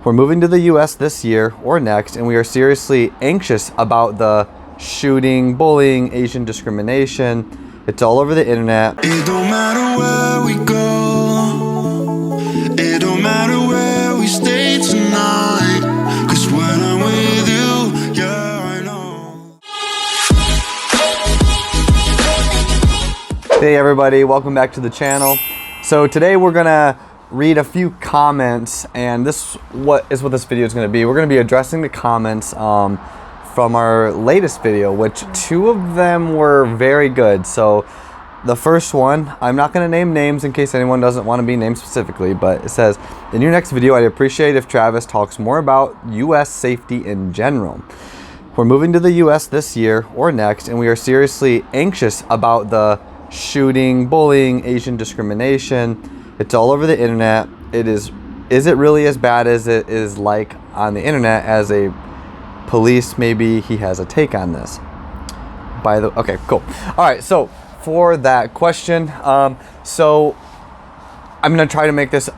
We're moving to the US this year or next, and we are seriously anxious about the shooting, bullying, Asian discrimination. It's all over the internet. It don't matter where we go. It don't matter where we stay tonight. 'Cause when I'm with you, yeah, I know. Hey everybody, welcome back to the channel. So today we're gonna read a few comments, and this what this video is gonna be. We're gonna be addressing the comments from our latest video, which two of them were very good. So the first one, I'm not going to name names in case anyone doesn't want to be named specifically, but it says, in your next video, I'd appreciate if Travis talks more about US safety in general. We're moving to the US this year or next, and we are seriously anxious about the shooting, bullying, Asian discrimination. It's all over the internet. Is it really as bad as it is like on the internet? As a police, maybe he has a take on this. Okay, cool. All right, so for that question, so I'm gonna try to make this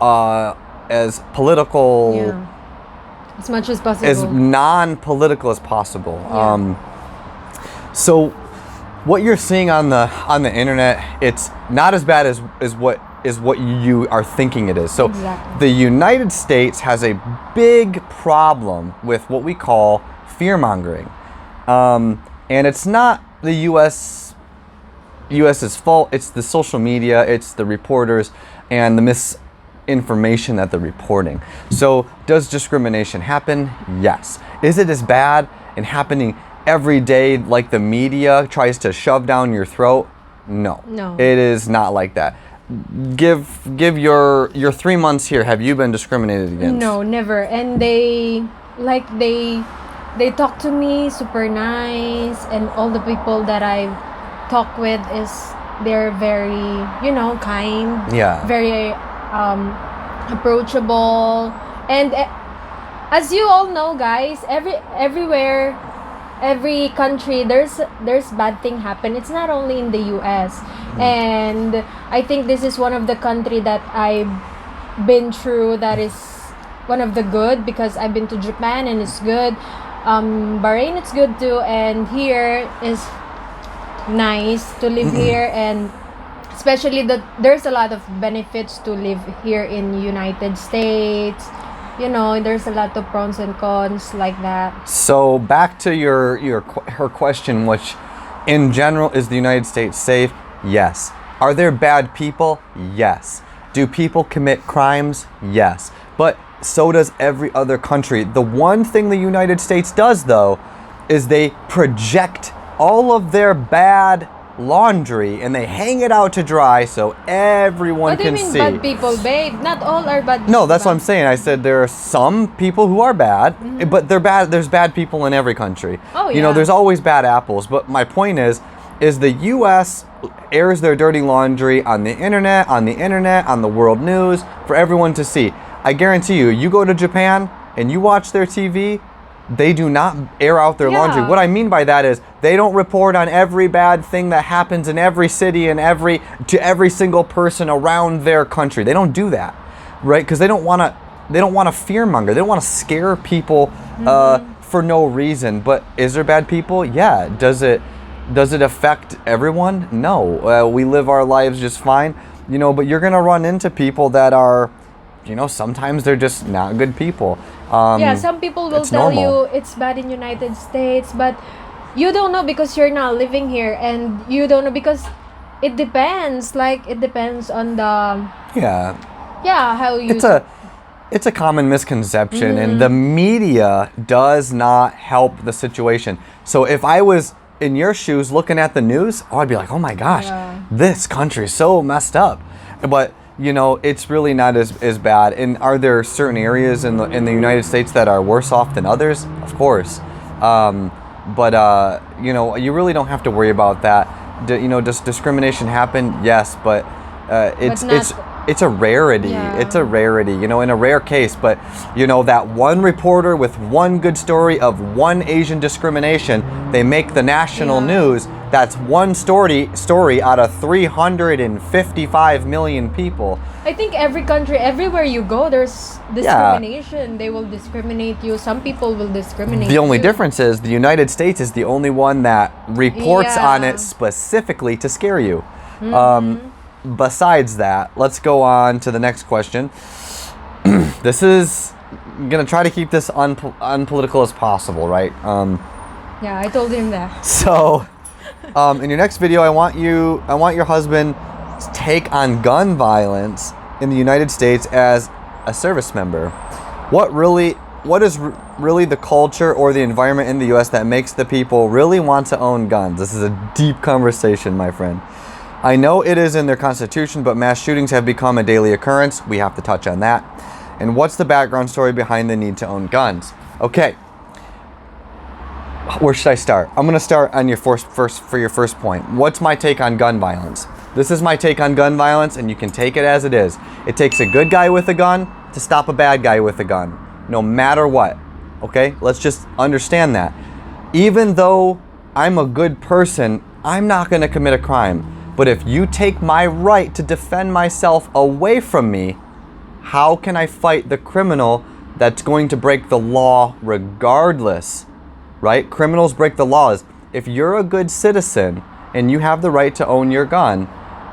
as political, as much as possible, as non-political as possible. Yeah. So what you're seeing on the internet, it's not as bad as what you are thinking it is. So exactly. The United States has a big problem with what we call fear-mongering, and it's not the US's fault. It's the social media, it's the reporters, and the misinformation that they're reporting. So does discrimination happen? Yes. Is it as bad and happening every day like the media tries to shove down your throat? No. It is not like that. Give your 3 months here. Have you been discriminated against? No, never. And they talk to me super nice, and all the people that I talk with they're very, kind. Yeah. Very approachable. And as you all know, guys, everywhere, every country, there's bad thing happen. It's not only in the US. And I think this is one of the country that I've been through that is one of the good, because I've been to Japan and it's good. Bahrain, it's good too, and here is nice to live here, and especially there's a lot of benefits to live here in United States. There's a lot of pros and cons like that. So back to her question, which in general, is the United States safe? Yes. Are there bad people? Yes. Do people commit crimes? Yes. But so does every other country. The one thing the United States does, though, is they project all of their bad laundry and they hang it out to dry so everyone can see. What do you mean bad people, babe? Not all are bad people. No, that's what I'm saying. I said there are some people who are bad, but they're bad. There's bad people in every country. Oh, yeah. There's always bad apples. But my point is the U.S. airs their dirty laundry on the internet, on the world news for everyone to see. I guarantee you go to Japan and you watch their TV, they do not air out their laundry. What I mean by that is they don't report on every bad thing that happens in every city and to every single person around their country. They don't do that, right? Because they don't want to fearmonger. They don't want to scare people for no reason. But is there bad people? Yeah. Does it affect everyone? No. We live our lives just fine, but you're gonna run into people that are, sometimes they're just not good people. Some people will tell you it's bad in United States, but you don't know because you're not living here, and you don't know because it depends. It depends on the how you. It's a common misconception, and the media does not help the situation. So if I was in your shoes looking at the news, I'd be like, oh my gosh, this country is so messed up. But it's really not as bad. And are there certain areas in the United States that are worse off than others? Of course. But you really don't have to worry about that. Does discrimination happen? Yes, but it's a rarity. Yeah. It's a rarity, in a rare case. But that one reporter with one good story of one Asian discrimination, they make the national news. That's one story out of 355 million people. I think every country, everywhere you go, there's discrimination. They will discriminate you. Some people will discriminate The only you. difference is the United States is the only one that reports Yeah. on it specifically to scare you. Besides that, let's go on to the next question. This is I'm gonna try to keep this unpolitical as possible, right? Yeah, I told him that. So, in your next video, I want your husband's take on gun violence in the United States as a service member. What is really the culture or the environment in the U.S. that makes the people really want to own guns? This is a deep conversation, my friend. I know it is in their constitution, but mass shootings have become a daily occurrence. We have to touch on that. And what's the background story behind the need to own guns? Okay. Where should I start? I'm going to start on your first point. What's my take on gun violence? This is my take on gun violence, and you can take it as it is. It takes a good guy with a gun to stop a bad guy with a gun, no matter what. Okay? Let's just understand that. Even though I'm a good person, I'm not going to commit a crime. But if you take my right to defend myself away from me, how can I fight the criminal that's going to break the law regardless? Right? Criminals break the laws. If you're a good citizen and you have the right to own your gun,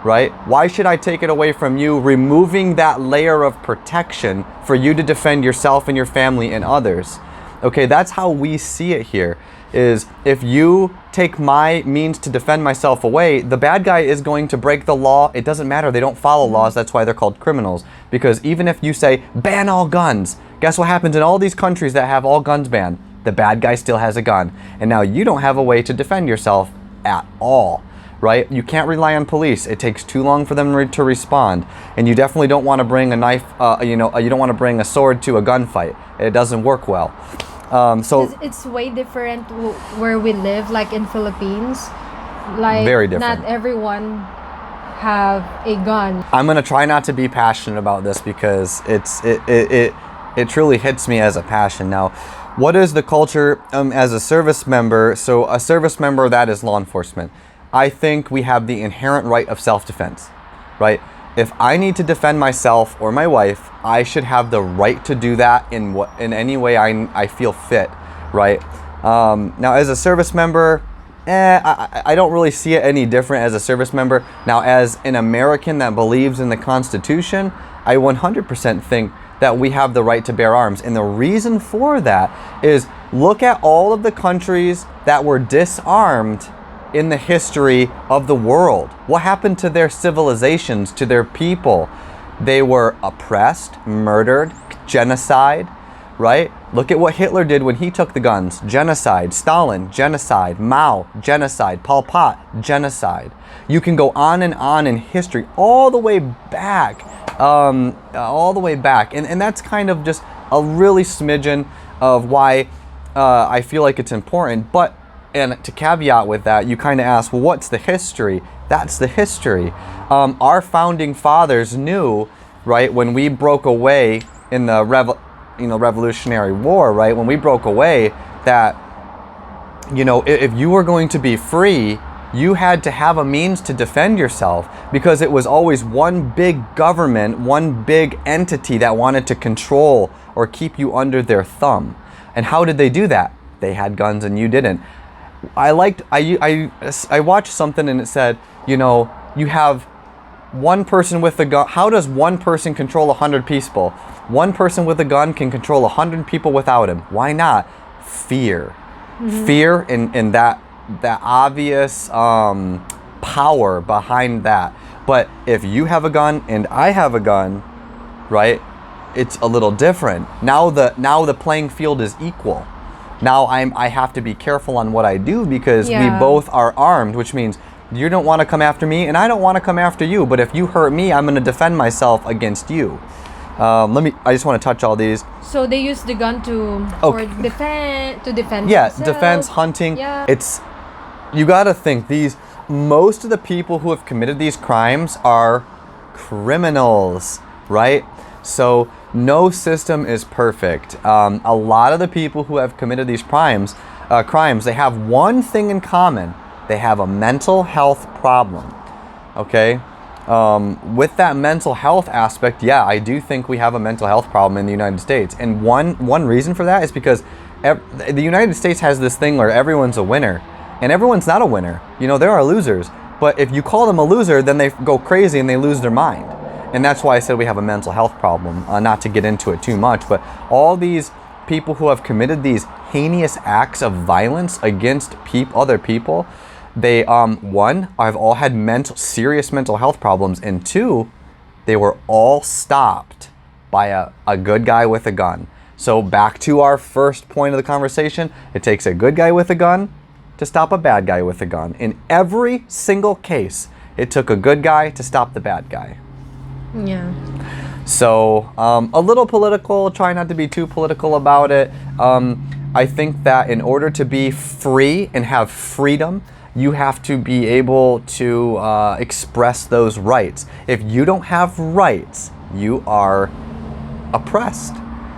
right? Why should I take it away from you, removing that layer of protection for you to defend yourself and your family and others? Okay, that's how we see it here. Is if you take my means to defend myself away, the bad guy is going to break the law. It doesn't matter. They don't follow laws. That's why they're called criminals. Because even if you say, ban all guns, guess what happens in all these countries that have all guns banned? The bad guy still has a gun. And now you don't have a way to defend yourself at all, right? You can't rely on police. It takes too long for them to respond. And you definitely don't want to bring a knife, you don't want to bring a sword to a gunfight. It doesn't work well. So it's way different where we live, like in Philippines. Like very different. Not everyone have a gun. I'm gonna try not to be passionate about this because it truly hits me as a passion. Now, what is the culture as a service member? So a service member, that is law enforcement. I think we have the inherent right of self-defense, right? If I need to defend myself or my wife, I should have the right to do that in any way I feel fit, right? Now, as a service member, I don't really see it any different as a service member. Now, as an American that believes in the Constitution, I 100% think that we have the right to bear arms. And the reason for that is look at all of the countries that were disarmed in the history of the world. What happened to their civilizations, to their people? They were oppressed, murdered, genocide, right? Look at what Hitler did when he took the guns. Genocide. Stalin, genocide. Mao, genocide. Pol Pot, genocide. You can go on and on in history, all the way back. And that's kind of just a really smidgen of why I feel like it's important. But and to caveat with that, you kind of ask, well, what's the history? That's the history. Our founding fathers knew, right, when we broke away in the Revolutionary War, right, when we broke away, that, if you were going to be free, you had to have a means to defend yourself, because it was always one big government, one big entity that wanted to control or keep you under their thumb. And how did they do that? They had guns and you didn't. I watched something and it said, you have one person with a gun. How does one person control 100 people? One person with a gun can control 100 people without him. Why not? Fear. Mm-hmm. Fear and that obvious power behind that. But if you have a gun and I have a gun, right, it's a little different. Now the playing field is equal. Now I have to be careful on what I do because we both are armed, which means you don't want to come after me and I don't want to come after you. But if you hurt me, I'm going to defend myself against you. I just want to touch all these. So they use the gun to defend Yeah, themselves. Defense, hunting. Yeah. You got to think most of the people who have committed these crimes are criminals, right? So no system is perfect. A lot of the people who have committed these crimes, they have one thing in common. they have a mental health problem. Okay? With that mental health aspect, yeah, I do think we have a mental health problem in the United States. And one reason for that is because the United States has this thing where everyone's a winner. And everyone's not a winner. You know, there are losers. But if you call them a loser, then they go crazy and they lose their mind. And that's why I said we have a mental health problem. Not to get into it too much, but all these people who have committed these heinous acts of violence against other people, they, one, have all had serious mental health problems, and two, they were all stopped by a good guy with a gun. So back to our first point of the conversation, it takes a good guy with a gun to stop a bad guy with a gun. In every single case, it took a good guy to stop the bad guy. Yeah. So, a little political, try not to be too political about it. I think that in order to be free and have freedom, you have to be able to express those rights. If you don't have rights, you are oppressed.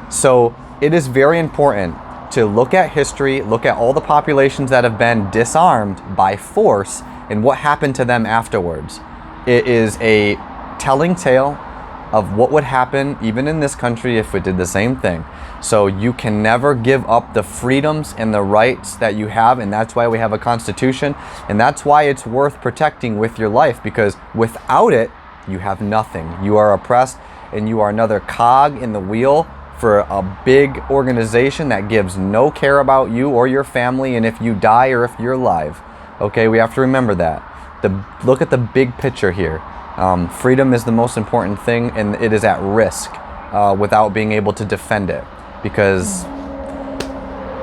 So it is very important to look at history, look at all the populations that have been disarmed by force and what happened to them afterwards. It is a telling tale of what would happen even in this country if we did the same thing. So you can never give up the freedoms and the rights that you have, and that's why we have a constitution, and that's why it's worth protecting with your life, because without it, you have nothing. You are oppressed, and you are another cog in the wheel for a big organization that gives no care about you or your family, and if you die or if you're alive. Okay, we have to remember that. Look at the big picture here. Freedom is the most important thing, and it is at risk without being able to defend it, because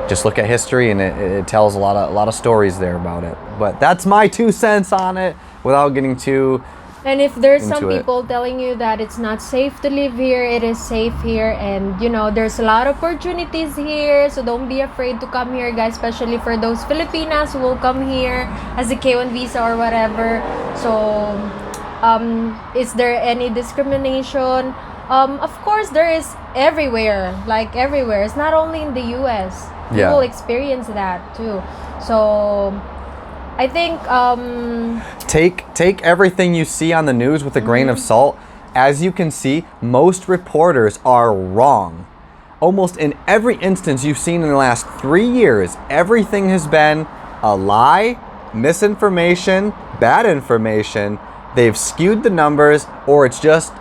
just look at history, and it tells a lot of stories there about it. But that's my 2 cents on it, without getting too. And if there's some into it. people telling you that it's not safe to live here, it is safe here, and you know there's a lot of opportunities here, so don't be afraid to come here, guys, especially for those Filipinas who will come here as a K1 visa or whatever. So is there any discrimination? Of course there is, everywhere, like everywhere. It's not only in the US. You Yeah. will experience that too. So I think Take everything you see on the news with a grain of salt. As you can see, most reporters are wrong. Almost in every instance you've seen in the last 3 years, everything has been a lie, misinformation, bad information. They've skewed the numbers, or it's just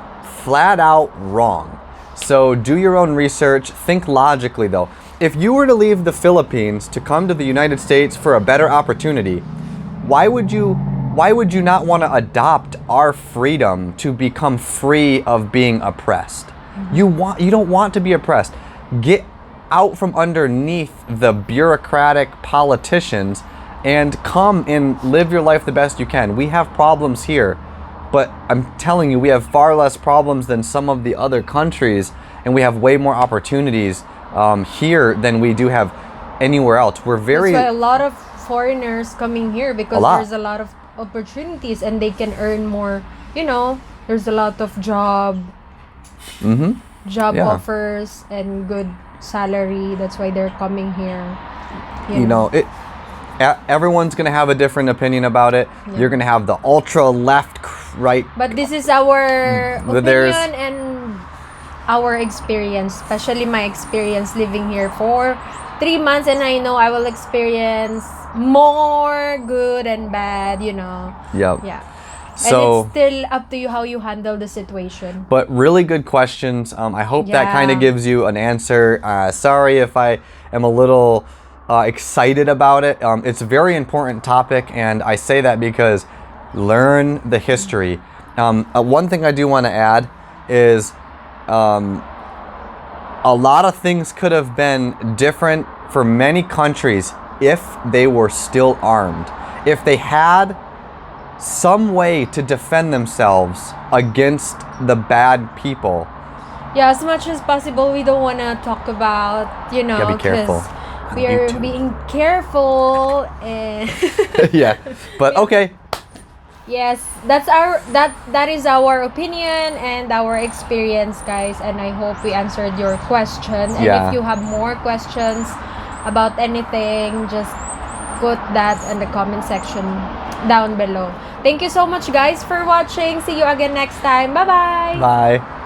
flat out wrong. So do your own research. Think logically though. If you were to leave the Philippines to come to the United States for a better opportunity, why would you not want to adopt our freedom to become free of being oppressed? You don't want to be oppressed. Get out from underneath the bureaucratic politicians and come and live your life the best you can. We have problems here, but I'm telling you, we have far less problems than some of the other countries, and we have way more opportunities here than we do have anywhere else. that's why a lot of foreigners coming here, because there's a lot of opportunities and they can earn more. You know, there's a lot of job Yeah. offers and good salary. That's why they're coming here. You know, everyone's gonna have a different opinion about it. Yeah. You're gonna have the ultra left, right. But this is our But there's- opinion and our experience, especially my experience living here for 3 months, and I know I will experience more good and bad, you know. Yep. Yeah. So, and it's still up to you how you handle the situation. but really good questions. I hope that Yeah. kind of gives you an answer. Sorry if I am a little excited about it. It's a very important topic, and I say that because learn the history. One thing I do want to add is a lot of things could have been different for many countries if they were still armed. If they had some way to defend themselves against the bad people. Yeah, as much as possible, we don't want to talk about, you know, Gotta be careful 'cause on we are YouTube. being careful and Yeah, but okay. yes, that is our opinion and our experience, guys, and I hope we answered your question. And Yeah. if you have more questions about anything, just put that in the comment section down below. Thank you so much, guys, for watching. See you again next time. Bye-bye. Bye.